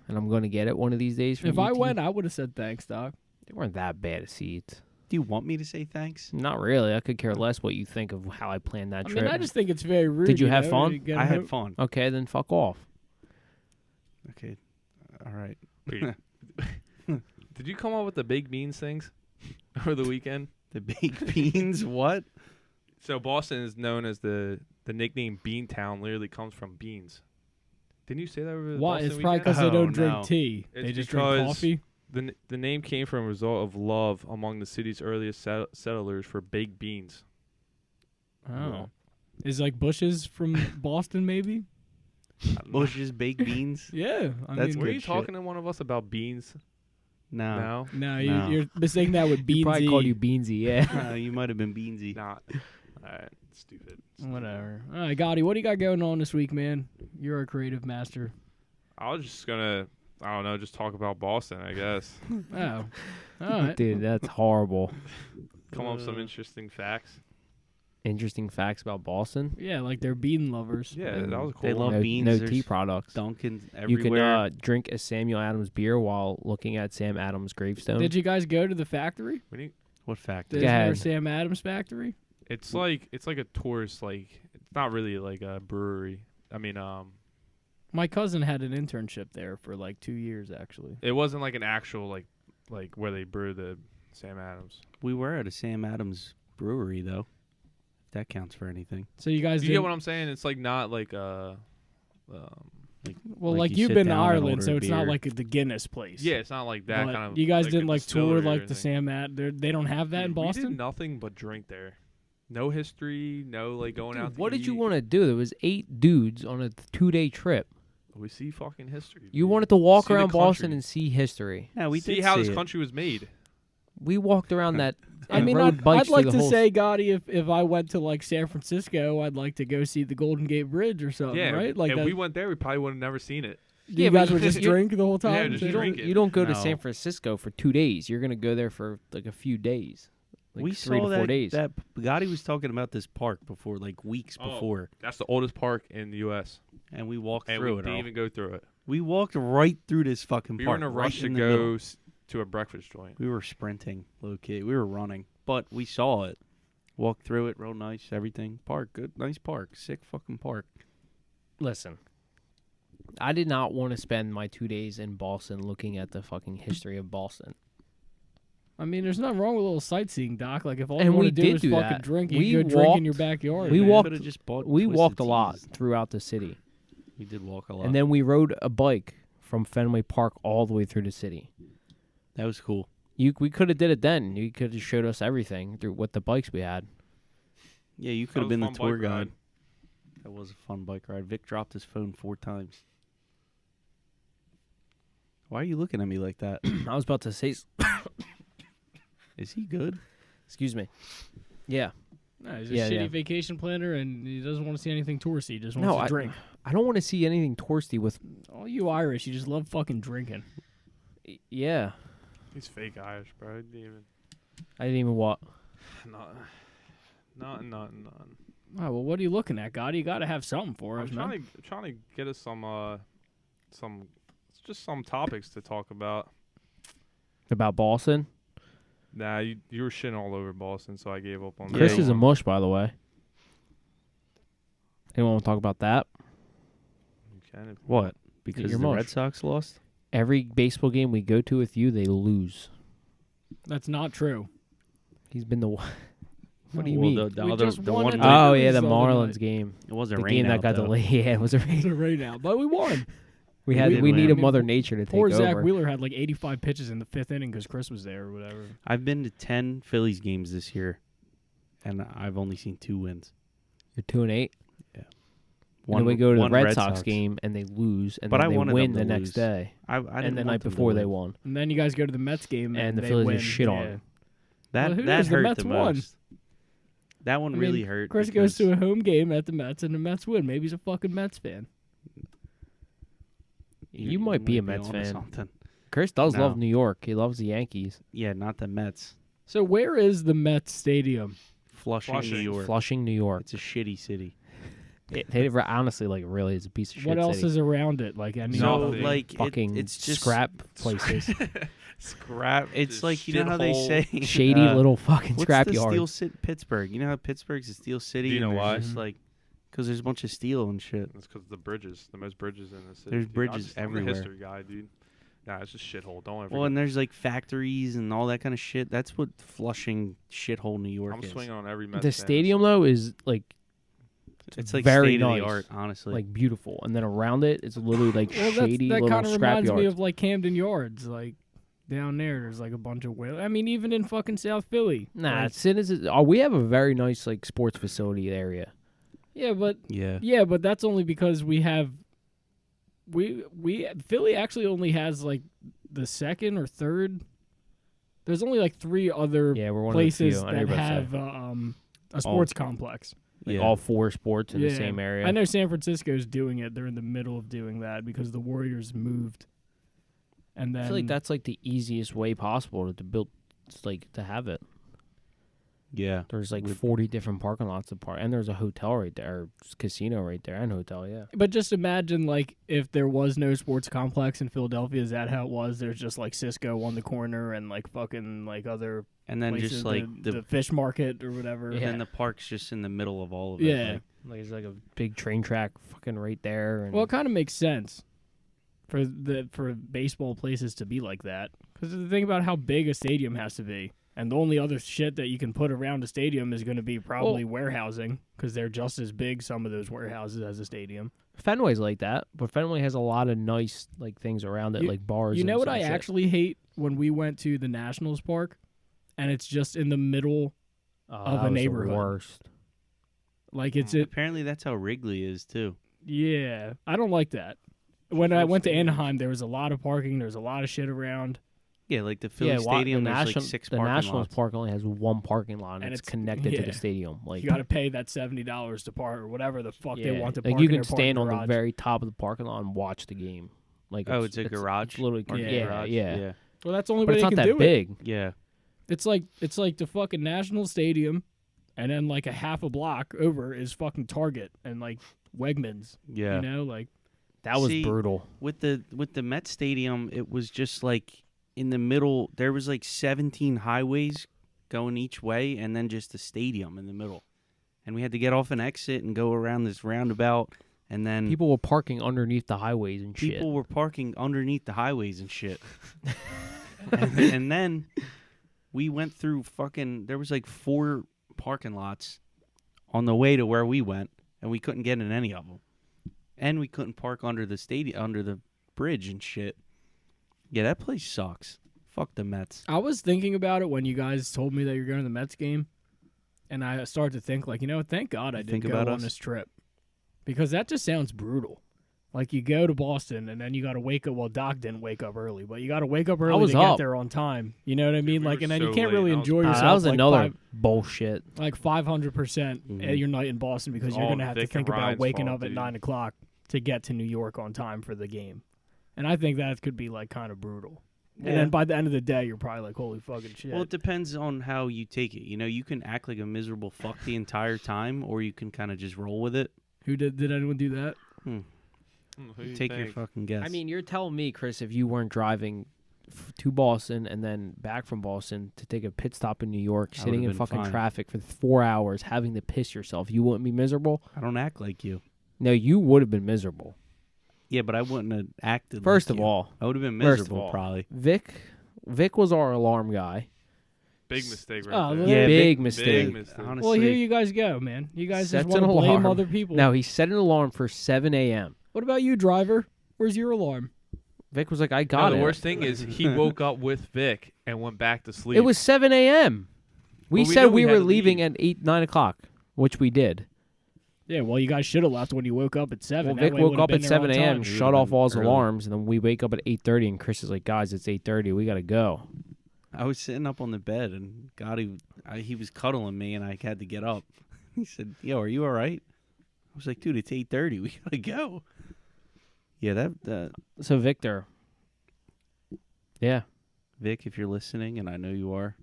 and I'm going to get it one of these days. From If I UT. went, I would have said thanks, Doc. They weren't that bad of seats. do you want me to say thanks? Not really. I could care less what you think of how I planned that I trip. mean, I just think it's very rude. Did you have know, fun? to get I home- had fun. Okay, then fuck off. Okay, all right. Wait. Did you come up with the baked beans things over the weekend? The baked beans. What? So Boston is known as the nickname Bean Town. Literally comes from beans. Didn't you say that over the Why? Boston It's probably weekend? because they Oh, don't drink no. tea. It's They just drink because- coffee. The name came from a result of love among the city's earliest settlers for baked beans. Oh. Is like Bush's from Boston, maybe? Bush's baked beans. Yeah. That's Were good you shit. talking to one of us about beans? No. No? No, No. you're mistaking that with He probably Beansy. called you Beansy, yeah. You might have been Beansy. Not. Alright, stupid. Whatever. All right, Gotti, what do you got going on this week, man? You're a creative master. I was just gonna, I don't know, just talk about Boston, I guess. Oh. All right. Dude, that's horrible. Come up with some interesting facts. Interesting facts about Boston. Yeah, like they're bean lovers. Yeah, that was cool. They love no, beans. No There's tea products. Dunkin's You can everywhere. drink a Samuel Adams beer while looking at Sam Adams' gravestone. Did you guys go to the factory? What fact? The Go ahead. Isn't there Sam Adams factory? It's like a tourist, like it's not really like a brewery. I mean, My cousin had an internship there for like 2 years, actually. it wasn't like an actual like where they brew the Sam Adams. We were at a Sam Adams brewery, though. If that counts for anything. So you guys You did get what I'm saying? It's like not like well, like like you you've sit been to down and Ireland, order so a it's not beer. like the Guinness place. yeah, it's not like that But kind of. you guys like didn't a like tour distillery or like the anything. Sam Ad. They don't have that in Dude, We Boston. did nothing but drink there. No history, no like going out. Dude, To what did you eat. want to do? There was 8 dudes on a 2-day trip. We see fucking history. You dude. wanted to walk See the around Boston country. and see history. Yeah, we see did how see this it. country was made. We walked around that. I and mean, rode I'd bikes like through to the whole say, Gotti, if I went to like San Francisco, I'd like to go see the Golden Gate Bridge or something, Yeah, right? Like if that, we went there, we probably would have never seen it. you Yeah, but guys would just you- drink the whole time. just you drink don't, it. you don't go to No. San Francisco for 2 days. You're gonna go there for like a few days. Like We 3 saw to 4 that, days. that Gotti was talking about this park before, like weeks Oh. before, That's the oldest park in the U.S. and we walked And through we it didn't all. even go through it. We walked right through this fucking We park. were in a right rush to in the middle. go to a breakfast joint. We were sprinting, low key. We were running, but we saw it. Walked through it, real nice, everything. Park, good, nice park, sick fucking park. Listen, I did not want to spend my 2 days in Boston looking at the fucking history of Boston. I mean, there's nothing wrong with a little sightseeing, Doc. Like if all And you want we to do did is do fucking that. drink, you We can go drink in walked- your backyard. we man. walked- Coulda just bought We Twisted walked a lot Teas. throughout the city, We did walk a lot, and then we rode a bike from Fenway Park all the way through the city. that was cool. We could have did it then. You could have showed us everything through what the bikes we had. Yeah, you That could have was been a the fun tour bike guide. ride. That was a fun bike ride. Vic dropped his phone 4 times. Why are you looking at me like that? I was about to say, Is he good? excuse me. Yeah. No, he's a Yeah, shitty yeah. vacation planner, and he doesn't want to see anything touristy. He just wants No, to I drink. I don't want to see anything touristy with. All you Irish, you just love fucking drinking. Yeah. He's fake Irish, bro. He didn't even. I didn't even what. None. Oh, well, what are you looking at, God? You got to have something for I'm us, man. trying to get us just some topics to talk about. About Boston. Nah, you were shitting all over Boston, so I gave up on that. Chris Yeah. is a mush, by the way. Anyone want to talk about that? You can if you What? Because you're the mush. Red Sox lost? Every baseball game we go to with you, they lose. That's not true. He's been the. What do you Well, mean? The We other, just the won one it. night- Oh Phillies yeah, the the other Marlins night. game. it wasn't The rain game that out, got though. delayed. Yeah, it was a rain. It's a rain out, but we won. We did we win. needed I mean, Mother Nature to take Poor Zach over. Wheeler had like 85 pitches in the 5th inning because Chris was there or whatever. I've been to 10 Phillies games this year, and I've only seen 2 wins. You're 2-8. One, and then we go to the one Red Sox Sox game and they lose, and But then I they wanted win them the to next lose. day. I didn't And the want night them to before they win. won. And then you guys go to the Mets game And the they Phillies win. just shit on Yeah. them. That Well, who that knows? The hurt Mets the won. most. That one I really mean, hurt. Chris goes because to a home game at the Mets, and the Mets win. Maybe he's a fucking Mets fan. You might be a Mets onto fan. something. Chris does No. love New York. He loves the Yankees. Yeah, not the Mets. So where is the Mets stadium? Flushing, New York. Flushing, New York. It's a shitty city. Honestly, like, really, it's a piece of shit. What else city. is around it? Like any No, other- like Fucking it's just scrap places. Scrap. It's just like, you know how they shithole. say Shady little fucking what's scrap the yard. steel city? Pittsburgh. You know how Pittsburgh's a steel city? Do you and know there's why? Just like, because there's a bunch of steel and shit. It's because the bridges, the most bridges in the city. There's dude. bridges I'm a everywhere. history guy, dude. Nah, it's just shithole. Don't ever. Well, and there's like factories and all that kind of shit. That's what Flushing shithole New York I'm is. swinging on every Mets The fan. stadium though is like It's like very state of nice, the art, honestly. like beautiful, and then around it, it's literally like Well, shady that little kind of scrap reminds yards. me of like Camden Yards. Like down there's like a bunch of whale. I mean, even in fucking South Philly. Nah, like, we have a very nice like sports facility area. yeah, but Yeah. but that's only because we have Philly actually only has like the second or third. There's only like 3 other Yeah, we're one places of the few. I that know about have a sports complex. like Yeah. all 4 sports in the same area. I know San Francisco's doing it. They're in the middle of doing that because the Warriors moved. And then I feel like that's like the easiest way possible to build, like to have it. Yeah. There's like 40 different parking lots to park, and there's a hotel right there, or casino right there, and hotel. Yeah. But just imagine, like, if there was no sports complex in Philadelphia, is that how it was? There's just, like, Cisco on the corner and, like, fucking, like, other And then places, just like the fish market or whatever. and then the park's just in the middle of all of it. Yeah. Like, Like there's like a big train track fucking right there. And Well, it kind of makes sense for baseball places to be like that. Because think about how big a stadium has to be. And the only other shit that you can put around a stadium is going to be probably warehousing, because they're just as big, some of those warehouses, as a stadium. Fenway's like that, but Fenway has a lot of nice like things around it, like bars. You know and what some I shit. actually hate? When we went to the Nationals Park, and it's just in the middle of that a was the neighborhood. worst. Like it's apparently that's how Wrigley is too. Yeah, I don't like that. When I went to Anaheim, there was a lot of parking. There was a lot of shit around. Yeah, like the Philly Stadium, there's like 6 the parking Nationals lots. Park only has 1 parking lot, and it's connected to the stadium. Like You got to pay that $70 to park or whatever the fuck they want to park. like you in can their stand on parking the garage. very top of the parking lot and watch the game. Like It's a garage. It's literally Parking Yeah. garage. yeah. Well, that's the only But way it's they not can that do it. big. Yeah. It's like the fucking National Stadium, and then like a half a block over is fucking Target and like Wegmans. Yeah. You know, like That was See, brutal. With the Met Stadium, it was just like in the middle. There was like 17 highways going each way, and then just a stadium in the middle. And we had to get off an exit and go around this roundabout, and then People were parking underneath the highways and shit. people were parking underneath the highways and shit. and then we went through fucking. There was like 4 parking lots on the way to where we went, and we couldn't get in any of them. And we couldn't park under the stadium, under the bridge and shit. Yeah, that place sucks. Fuck the Mets. I was thinking about it when you guys told me that you're going to the Mets game, and I started to think, like, thank God I didn't Think go about on us? this trip, because that just sounds brutal. Like, you go to Boston, and then you got to wake up. Well, Doc didn't wake up early, but you got to wake up early was to get up. there on time. You know what I mean? we Like, were and then you so can't late. really That was enjoy bad. yourself. that was like another bullshit. like 500% Mhm. at your night in Boston, because you're all going to have to Vic think and about Ryan's waking fault, up at dude. 9 o'clock to get to New York on time for the game. And I think that could be, like, kind of brutal. And then by the end of the day, you're probably like, holy fucking shit. Well, it depends on how you take it. You can act like a miserable fuck the entire time, or you can kind of just roll with it. Who did anyone do that? Who do you Take your think? fucking guess. I mean, you're telling me, Chris, if you weren't driving to Boston and then back from Boston to take a pit stop in New York, I sitting would've in been fucking fine. traffic for 4 hours, having to piss yourself, you wouldn't be miserable? I don't act like you. No, you would have been miserable. Yeah, but I wouldn't have acted. First like of you. all, I would have been first of miserable all, probably. Vic was our alarm guy. Big mistake Oh, right there. well, Yeah, Big Big mistake. mistake. Honestly, Well, here you guys go, man. You guys just Sets want an to blame alarm. other people. No, he set an alarm for 7 a.m. What about you, driver? Where's your alarm? Vic was like, I No, got the it. worst thing is he woke up with Vic and went back to sleep. It was 7 a.m. We Well, we said knew we we had were to leaving leave. at 8, 9 o'clock, which we did. Yeah, well, you guys should have left when you woke up at 7. Well, That Vic way woke would've up been at there on 7 a.m., time. shut off all his early. alarms, and then we wake up at 8:30, and Chris is like, guys, it's 8:30. We got to go. I was sitting up on the bed, and God, he was cuddling me, and I had to get up. He said, "Yo, are you all right?" I was like, "Dude, it's 8:30. We gotta go." Yeah, that So, Victor. Yeah. Vic, if you're listening, and I know you are.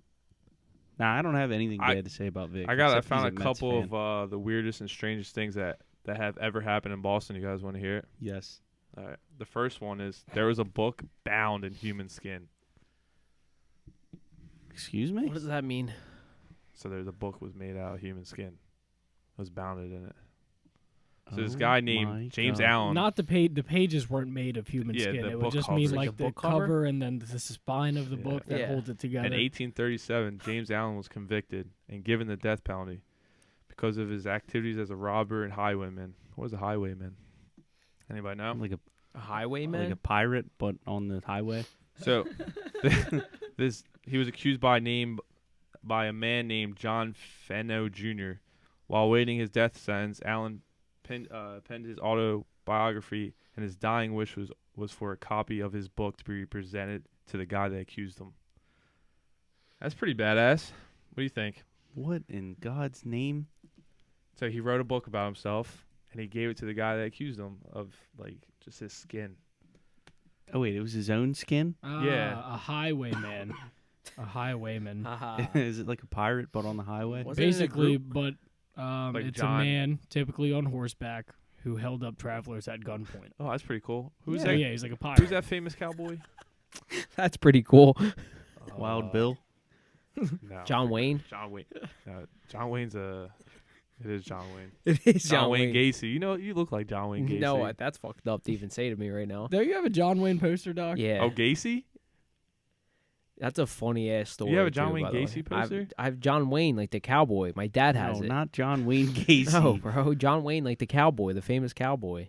Nah, I don't have anything I- bad to say about Vic. I except found he's a Mets couple fan. of the weirdest and strangest things that have ever happened in Boston. You guys want to hear it? Yes. All right. The first one is there was a book bound in human skin. Excuse me. What does that mean? So there's a book was made out of human skin. It was bounded in it. So this Oh guy my named James God. Allen. Not the page. The pages weren't made of human Yeah, skin. the It would book just cover. mean Like like the the book cover? cover and then the spine of the Yeah. book that Yeah. holds it together. In 1837, James Allen was convicted and given the death penalty because of his activities as a robber and highwayman. What is a highwayman? Anybody know? Like A highwayman? a pirate, but on the highway. So he was accused by a man named John Fenno Jr. While waiting his death sentence, Allen penned his autobiography, and his dying wish was for a copy of his book to be presented to the guy that accused him. That's pretty badass. What do you think? What in God's name? So he wrote a book about himself, and he gave it to the guy that accused him of, just his skin. Oh, wait, it was his own skin? Yeah. A highwayman. A highwayman. Is it like a pirate, but on the highway? Was it in a Basically, group? but Like it's John- a man, typically on horseback, who held up travelers at gunpoint. Oh, that's pretty cool. Who's So that? yeah, he's like a pirate. Who's that famous cowboy? That's pretty cool. Wild Bill? No. John Wayne. John Wayne. John Wayne's It is John Wayne. It is John Wayne Gacy. You look like John Wayne Gacy. No, that's fucked up to even say to me right now. There you have a John Wayne poster, Doc. Yeah. Oh, Gacy? That's a funny ass story. You have a John too, Wayne by the way. Gacy poster? I have John Wayne, like the cowboy. My dad has No, it. not John Wayne Gacy. No, bro. John Wayne, like the cowboy, the famous cowboy.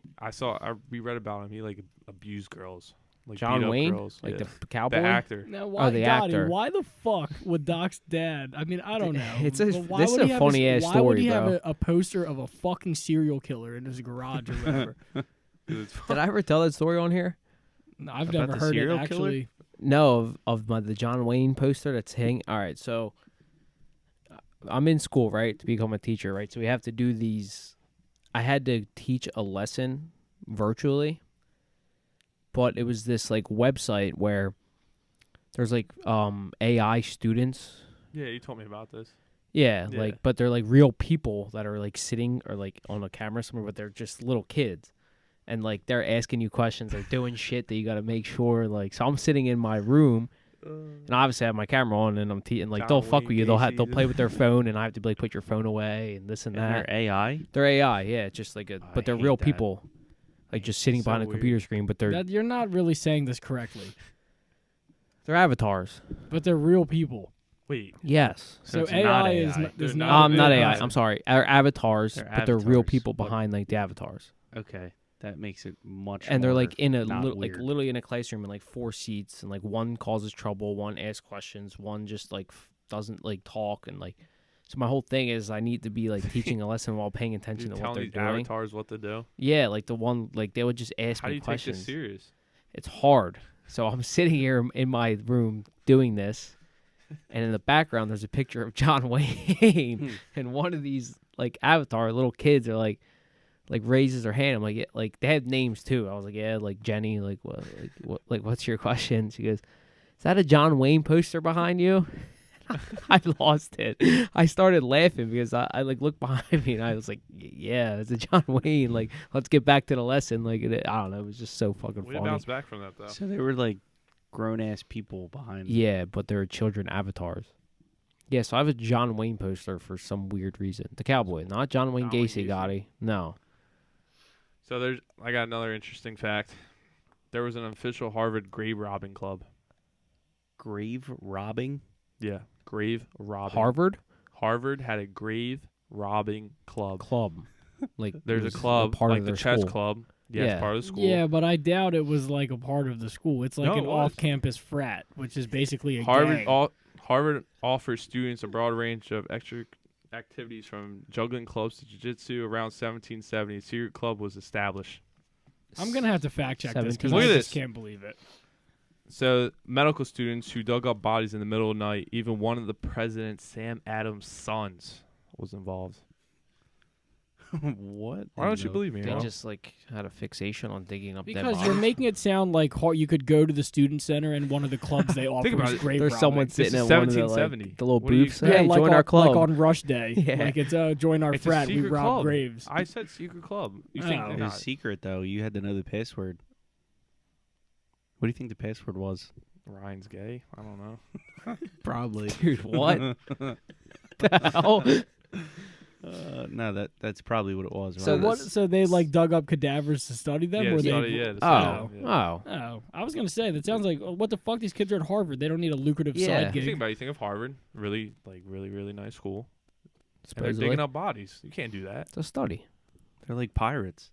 We read about him. He abused girls. Like John beat up Wayne, girls. like Yeah. the cowboy. The actor. Now, why, the Gotti, actor. why the fuck would Doc's dad? I mean, I don't know. It's a- But why this would is he a have funny-ass Why would story, he have bro. a poster of a fucking serial killer in his garage or whatever? Did I ever tell that story on here? No, I've About never the heard it serial killer? actually. No, of the John Wayne poster that's hanging. All right, so I'm in school, right, to become a teacher, right? So we have to do these. I had to teach a lesson virtually, but it was this like website where there's like AI students. Yeah, you told me about this. Yeah, Yeah. like but they're like real people that are like sitting or like on a camera somewhere, but they're just little kids. And like they're asking you questions, they're doing shit that you got to make sure. Like, so I'm sitting in my room, and obviously I have my camera on, and I'm and like John they'll fuck Wayne with you. They'll Gacy. play with their phone, and I have to like put your phone away and this and And that. they're AI? They're AI, yeah, it's just like I but they're hate real that. people, like just sitting So behind a weird. computer screen. But they're You're not really saying this correctly, avatars. but they're real people. Wait. Yes. So it's AI, not is AI. is They're not. Not Yeah. AI. I'm sorry. Our avatars, They're but they're real avatars. people behind like the avatars. Okay. That makes it much And they're more like in a not like weird. literally in a classroom in like 4 seats, and like one causes trouble, one asks questions, one just like doesn't like talk, and like so my whole thing is I need to be like teaching a lesson while paying attention You're to what telling they're these doing. avatars what to do. Yeah, like the one like they would just ask How do me you take questions. this serious? It's hard. So I'm sitting here in my room doing this, and in the background there's a picture of John Wayne, and one of these like avatar little kids are like raises her hand. I'm like, yeah, like they had names too. I was like, yeah, like Jenny, like what, what's your question? She goes, is that a John Wayne poster behind you? I lost it. I started laughing because I like looked behind me and I was like, yeah, it's a John Wayne. Like, let's get back to the lesson. Like, I don't know. It was just so fucking We didn't funny. bounce back from that though. So they were like grown ass people behind. Yeah, but they're children avatars. Yeah, so I have a John Wayne poster for some weird reason. The cowboy, not John Wayne John Wayne Gacy, Gacy. Gotti. No. So I got another interesting fact. There was an official Harvard grave robbing club. Grave robbing? Yeah, grave robbing. Harvard Harvard had a grave robbing club. club. Like There's it a was club part like of the their chess school. club. Yeah, Yeah. it's part of the school. Yeah, but I doubt it was like a part of the school. It's like No, an it was. off-campus frat, which is basically a Harvard gang. Harvard offers students a broad range of extra activities from juggling clubs to jiu-jitsu. Around 1770, a secret club was established. I'm gonna have to fact check this because Look I at just this. can't believe it. So medical students who dug up bodies in the middle of the night, even one of the president Sam Adams' sons was involved. What? Why don't you No. believe me? They Bro? just like had a fixation on digging up dead Because bodies. you're making it sound like you could go to the student center and one of the clubs they offer about is it. grave There's robbing. someone This sitting is at one of the 1770. like the little What do you booths. expect? Hey, like join on, our club. like on Rush Day. Yeah. Like it's join our It's frat. a We secret rob club. graves. I said secret club. You think Oh. they're It was not? secret though. You had to know the password. What do you think the password was? Ryan's gay. I don't know. Probably. Dude, what the hell? No, that's probably what it was. So So Ryan. what? So they like dug up cadavers to study them, Yeah, or to they? study, yeah, to Oh, study, yeah. oh. Oh, I was gonna say that sounds like what the fuck? These kids are at Harvard. They don't need a lucrative Yeah. side You gig. think about it, you think of Harvard, really nice school. And they're Supposedly. digging up bodies. You can't do that. It's a study. They're like pirates.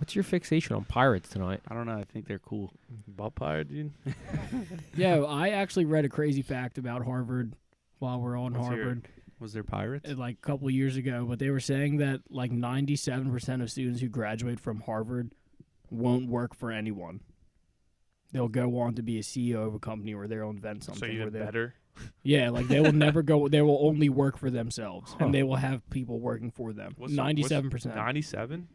What's your fixation on pirates tonight? I don't know. I think they're cool. Ball pirate, dude. Yeah, I actually read a crazy fact about Harvard while we're on Let's hear it. Harvard. Was there pirates? Like a couple of years ago, but they were saying that like 97% of students who graduate from Harvard won't work for anyone. They'll go on to be a CEO of a company or they'll invent something. So where even they- better. Yeah, like they will never go. They will only work for themselves, and they will have people working for them. 97%. 97?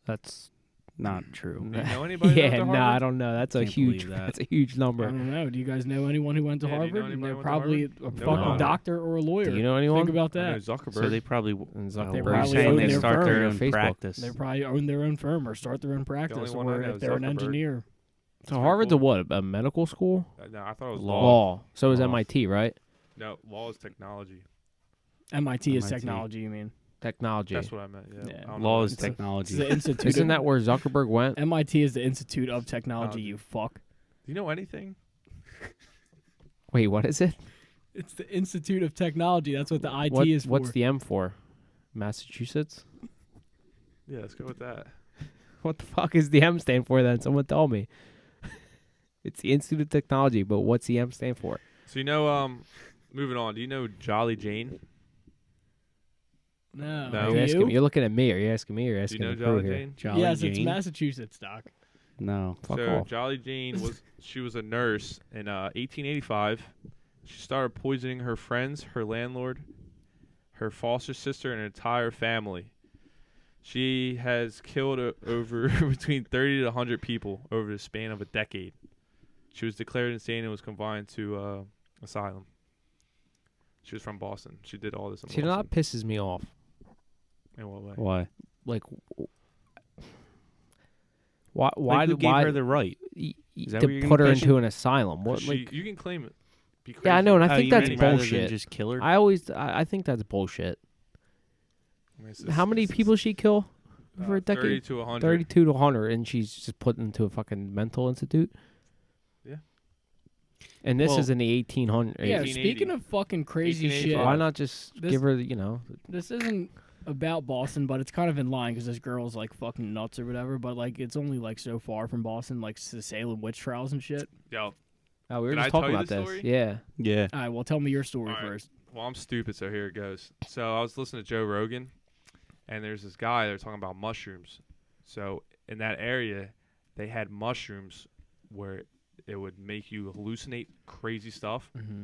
That's Not true. Do you know anybody that went yeah, to no, I Harvard? don't know. That's a Can't huge. believe that. That's a huge I number. don't know. Do you guys know anyone who went to Yeah, do you know Harvard? And anybody they're who went to probably Harvard? a No. fucking doctor or a lawyer. Do you know anyone? Think about I know that. Zuckerberg. So they probably And They Zuckerberg probably saying own they their start their firm own on Facebook. practice. They probably own their own firm or start their own practice, only one I or know if is they're an Zuckerberg. engineer. So pretty Harvard's cool. a medical school? No, I thought it was Law. Law. So is Law. MIT, right? No, law is technology. MIT is MIT. technology. You mean? Technology. That's what I meant. Yeah. Yeah. I don't know Law what is it said. It's technology. the institute. Isn't that where Zuckerberg went? MIT is the Institute of Technology? You fuck. Do you know anything? Wait, what is it? It's the Institute of Technology. That's what the IT is for. What's the M for? Massachusetts? Yeah, let's go with that. What the fuck is the M stand for then? Someone tell me. It's the Institute of Technology, but what's the M stand for? So you know, moving on. Do you know Jolly Jane? No. No. Do You're, asking you? me, you're looking at me. Are you asking me or you're Do you asking know the crew Jolly here? Jane? Jolly Yes, it's Jane? Massachusetts, Doc. No. Fuck So off. Jolly Jane she was a nurse in 1885. She started poisoning her friends, her landlord, her foster sister, and her entire family. She has killed over between 30 to 100 people over the span of a decade. She was declared insane and was confined to asylum. She was from Boston. She did all this in See, that Boston. pisses me off. In what way? Why? Like, why? Like, who gave why her the right? Is that what to you're put her gonna into question? an asylum? What? She, Like, you can claim it. Be crazy. yeah, I know, and I Oh, think you that's mean rather than bullshit. just kill her? I think that's bullshit. I mean, How many people she kill over a 30 decade? to 100. 32 to 100, and she's just put into a fucking mental institute. Yeah. And this Well, is in the 1800s. Yeah, 1880. speaking of fucking crazy shit, 1885. Why not just This- give her, you know? this isn't about Boston, but it's kind of in line because this girl's like fucking nuts or whatever. But like, it's only like so far from Boston, like the Salem witch trials and shit. Yo, Oh, we were Did just I tell talking you about the this. story? Yeah. Yeah. All right, well, tell me your story All right. first. well, I'm stupid, so here it goes. So I was listening to Joe Rogan, and there's this guy. They're talking about mushrooms. So in that area, they had mushrooms where it would make you hallucinate crazy stuff. Mm-hmm.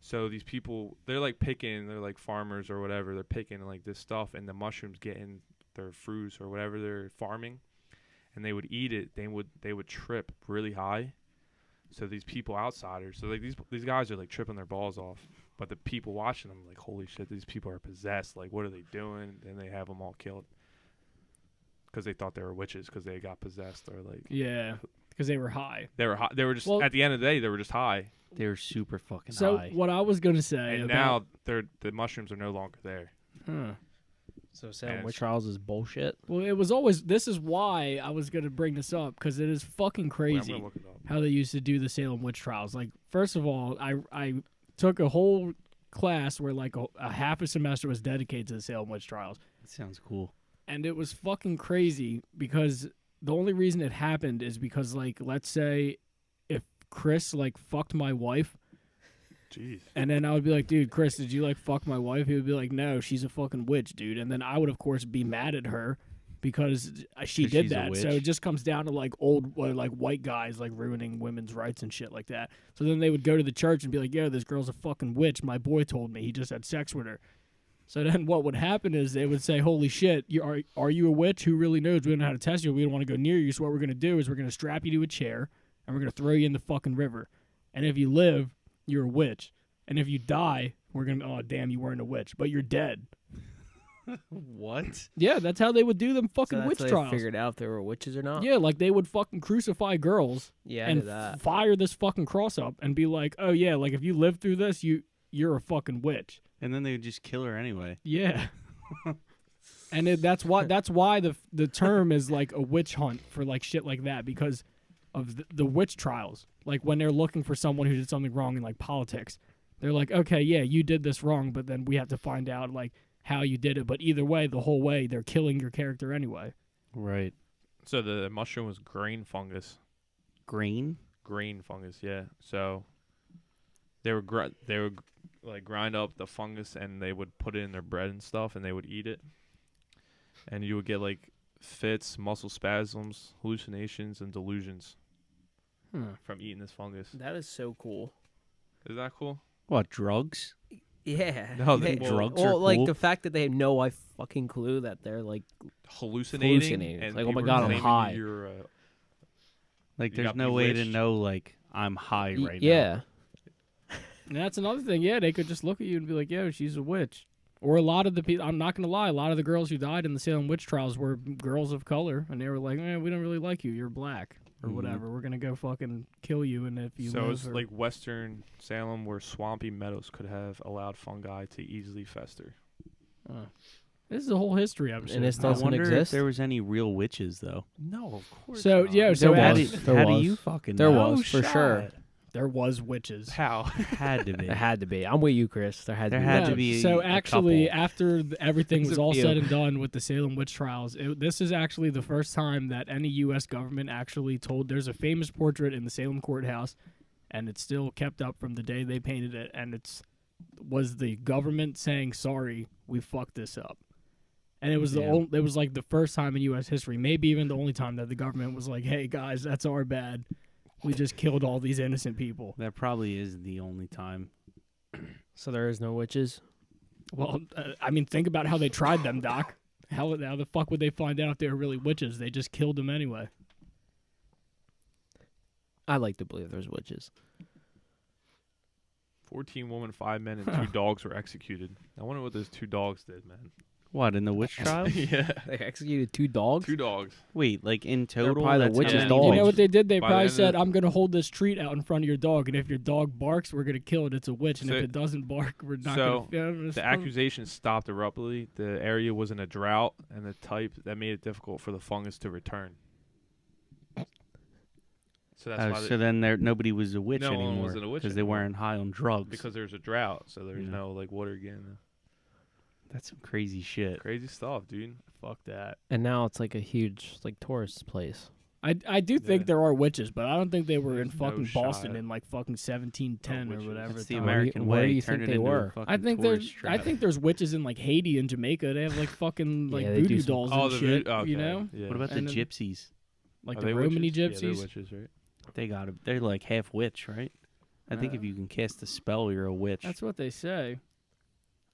So these people, they're like picking, they're like farmers or whatever. They're picking like this stuff, and the mushrooms get in their fruits or whatever they're farming, and they would eat it. They would trip really high. So these people, outsiders, so like these guys are like tripping their balls off, but the people watching them like, holy shit, these people are possessed. Like, what are they doing? And they have them all killed because they thought they were witches because they got possessed or like Yeah, because they were high. they were high. They were just Well- at the end of the day they were just high. They were super fucking So high. what I was gonna say And about, now the mushrooms are no longer there. Huh. So Salem And Witch it's- Trials is bullshit. Well, it was always. This is why I was gonna bring this up because it is fucking Wait, I'm crazy gonna look it up. how they used to do the Salem witch trials. Like, first of all, I took a whole class where like a half a semester was dedicated to the Salem witch trials, That sounds cool. and it was fucking crazy because the only reason it happened is because, like, let's say if Chris like fucked my wife. Jeez. And then I would be like, dude, Chris, did you like fuck my wife? He would be like, no, she's a fucking witch, dude. And then I would, of course, be mad at her because she 'Cause did she's a that. So witch? it just comes down to like like white guys like ruining women's rights and shit like that. So then they would go to the church and be like, yo, this girl's a fucking witch. My boy told me he just had sex with her. So then what would happen is they would say, holy shit, are you a witch? Who really knows? We don't know how to test you. We don't want to go near you. So what we're going to do is we're going to strap you to a chair and we're going to throw you in the fucking river. And if you live, you're a witch. And if you die, we're going to, oh, damn, you weren't a witch, but you're dead. What? Yeah, that's how they would do them fucking witch trials. Figured out if they were witches or not. Yeah, like they would fucking crucify girls Yeah, I and did that. fire this fucking cross up and be like, oh, yeah, like if you live through this, you're a fucking witch. And then they would just kill her anyway. Yeah. And that's why the term is like a witch hunt for like shit like that because of the witch trials. Like when they're looking for someone who did something wrong in like politics, they're like, okay, yeah, you did this wrong, but then we have to find out like how you did it. But either way, the whole way, they're killing your character anyway. Right. So the mushroom was grain fungus. Grain? Grain fungus, yeah. So they would like grind up the fungus and they would put it in their bread and stuff and they would eat it. And you would get like fits, muscle spasms, hallucinations, and delusions from eating this fungus. That is so cool. Is that cool? What, drugs? Yeah. No, They- drugs well, are like cool. the fact that they have no fucking clue that they're like Hallucinating. It's And like, oh my people God, I'm claiming high. You're, Like, You there's got no way to bewitched. know, like, I'm high right now. yeah. And that's another thing. Yeah, they could just look at you and be like, "Yo, she's a witch." Or a lot of the people. I'm not gonna lie. A lot of the girls who died in the Salem witch trials were girls of color, and they were like, we don't really like you. You're black or Mhm. whatever. We're gonna go fucking kill you." And if you so live it's or- like Western Salem where swampy meadows could have allowed fungi to easily fester. this is a whole history episode. And it's I doesn't wonder exist? if there was any real witches, though. No, of course So, not. yeah, so There How was. do, There how do was. you fucking There know? was, for sure. there was witches. How? Had to be. There had to be. I'm with you, Chris. There had There to be. had No, to be So a actually, couple. after everything There's was a all few. said and done with the Salem witch trials, this is actually the first time that any U.S. government actually told. There's a famous portrait in the Salem courthouse, and it's still kept up from the day they painted it, and was the government saying, "Sorry, we fucked this up." And it was it was like the first time in U.S. history, maybe even the only time that the government was like, "Hey guys, that's our bad. We just killed all these innocent people." That probably is the only time. So there is no witches? Well, I mean, think about how they tried them, Doc. How the fuck would they find out if they were really witches? They just killed them anyway. I like to believe there's witches. 14 women, 5 men, and 2 dogs were executed. I wonder what those 2 dogs did, man. What, in the witch trial? Yeah. They executed 2 dogs? 2 dogs. Wait, like in total? probably the that's how witch's many dog. You witch- know what they did? They By the probably end of said, the- "I'm going to hold this treat out in front of your dog, and if your dog barks, we're going to kill it. It's a witch, and So- if it doesn't bark, we're not so going to." The accusation stopped abruptly. The area was in a drought, and the type that made it difficult for the fungus to return. So that's why so then nobody was a witch No one anymore wasn't a witch because they anymore. weren't high on drugs. because there's a drought, so there's Yeah. no like water again. That's some crazy shit. Crazy stuff, dude. Fuck that. And now it's like a huge like tourist place. I do think Yeah. there are witches, but I don't think they were in There's no fucking Boston shot. in like fucking 1710 No or witches. whatever. That's the time. American where do way. you Turn think it they into were? a fucking I think tourist trap. I think there's witches in like Haiti and Jamaica. They have like fucking like Yeah, they do voodoo some- dolls Oh, and the shit. okay. You know, Yeah. What about the And then- gypsies? like Are the they Romany witches? Yeah, gypsies. they're witches, right? They're like half witch, right? I think if you can cast a spell, you're a witch. That's what they say.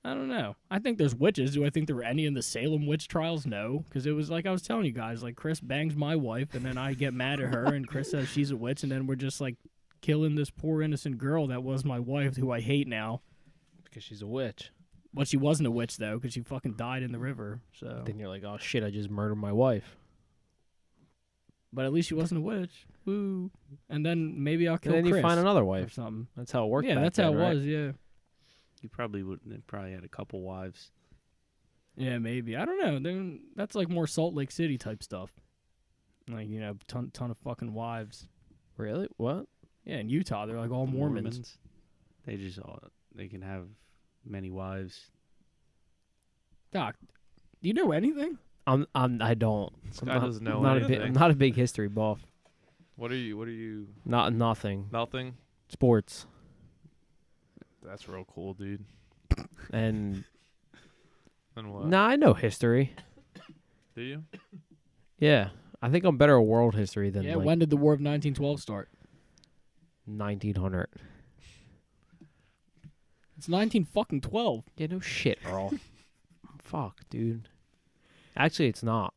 I don't know. I think there's witches. Do I think there were any in the Salem witch trials? No, because it was like I was telling you guys. Like Chris bangs my wife, and then I get mad at her, and Chris says she's a witch, and then we're just like killing this poor innocent girl that was my wife, who I hate now. Because she's a witch. But she wasn't a witch though, because she fucking died in the river. So, Then you're like, oh shit, I just murdered my wife. but at least she wasn't a witch. Woo! And then maybe I'll kill And then Chris you find another or wife. something. That's how it worked. Yeah, back that's then, how it right? was. Yeah. You probably would. They probably had a couple wives. Yeah, maybe. I don't know. Then that's like more Salt Lake City type stuff. Like, you know, ton of fucking wives. Really? What? Yeah, in Utah, they're like all Mormons. They can have many wives. Doc, do you know anything? I don't. This I'm guy not, doesn't know I'm not a anything. big. I'm not a big history buff. What are you? Nothing. Nothing. Sports That's real cool, dude. and And what? I know history. Do you? Yeah, I think I'm better at world history than Yeah, like when did the War of 1912 start? 1900. It's 19 fucking 12. Yeah, no shit, Earl. Fuck, dude. Actually, it's not.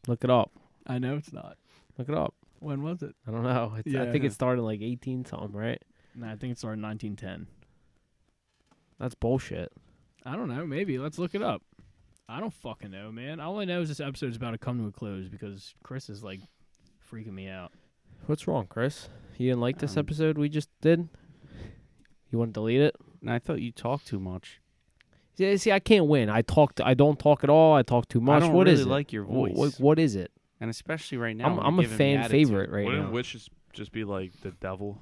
Look it up. I know it's not. Look it up. When was it? I don't know. I think Yeah. it started like 18 something, right? Nah, I think it started in 1910. That's bullshit. I don't know. Maybe. Let's look it up. I don't fucking know, man. All I know is this episode's about to come to a close because Chris is like freaking me out. What's wrong, Chris? You didn't like this Um, episode we just did? You want to delete it? And I thought you talked too much. Yeah, see, I can't win. I don't talk at all. I talk too much. I don't What really is it? like your voice. What is it? And especially right now. when I'm you're a giving me fan attitude. favorite right Wouldn't now. witches just be like the devil?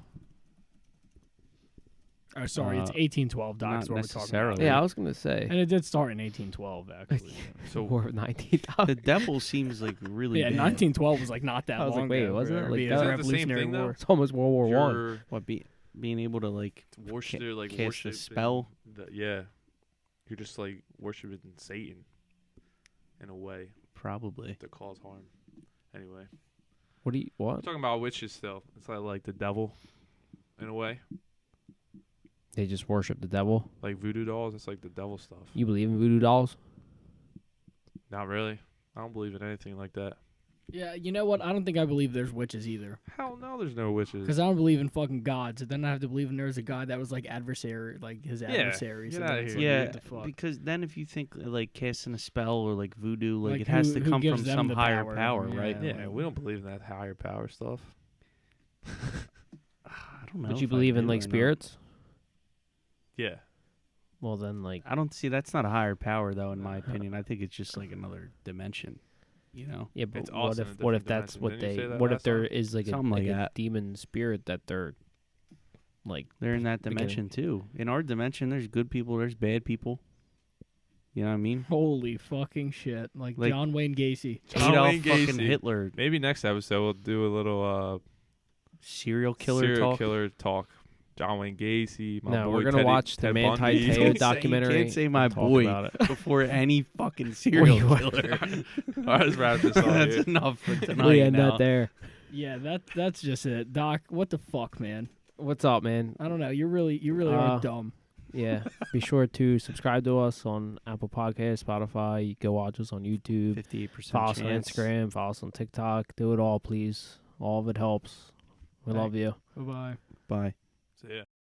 Oh, sorry, it's 1812. Doc, is not what we're talking about. necessarily. Yeah, I was gonna say. And it did start in 1812, actually. So War of 19,000. The devil seems like really Yeah, bad. 1912 was like not that I was like, long wait, ago. wasn't for it? Like, being that- a Is that the same Revolutionary thing, though? War. It's almost World War One. you're What being able to like like cast a worship spell? yeah, you're just like worshiping Satan in a way Probably. to cause harm. Anyway, What do you I'm what? talking about witches still. It's like the devil in a way, They just worship the devil. like voodoo dolls. It's like the devil stuff. You believe in voodoo dolls? Not really. I don't believe in anything like that. Yeah, you know what? I don't think I believe there's witches either. Hell no, there's no witches. Because I don't believe in fucking gods. So then I have to believe in there's a god that was like adversary, like his adversary. get So outta then it's here. like, Yeah, what the fuck? because then if you think like casting a spell or like voodoo, like Like, it has who- to who come gives from them some the higher power? power, Yeah. right? Yeah, we don't believe in that higher power stuff. I don't know. Would you if I believe in do like or not. spirits? Yeah. Well, then like I don't see that's not a higher power though, in my opinion. I think it's just like another dimension. You know, yeah, but It's also in a what if different that's dimension. what Didn't you they say that what if last there time? is like a Something like a that. demon spirit that they're like they're in that Beginning. dimension too. In our dimension, there's good people, there's bad people. You know what I mean? Holy fucking shit. Like Like- John Wayne Gacy. John Adolf Wayne fucking Gacy. Hitler, Maybe next episode we'll do a little serial killer serial talk. killer talk. John Wayne Gacy. My no, boy we're gonna Teddy- watch the Ted Manti Bundy. Teo Don't say- documentary. you can't say and my talk boy. about it. Before any fucking serial Wait, killer. All right, let's wrap this up. That's here. enough for tonight. We end now. that there. Yeah, that's just it. Doc, what the fuck, man? What's up, man? I don't know. You really are dumb. Yeah, be sure to subscribe to us on Apple Podcasts, Spotify. Go watch us on YouTube. 58% Follow us on chance. Instagram. Follow us on TikTok. Do it all, please. All of it helps. We love you. Bye-bye. Bye. So, yeah.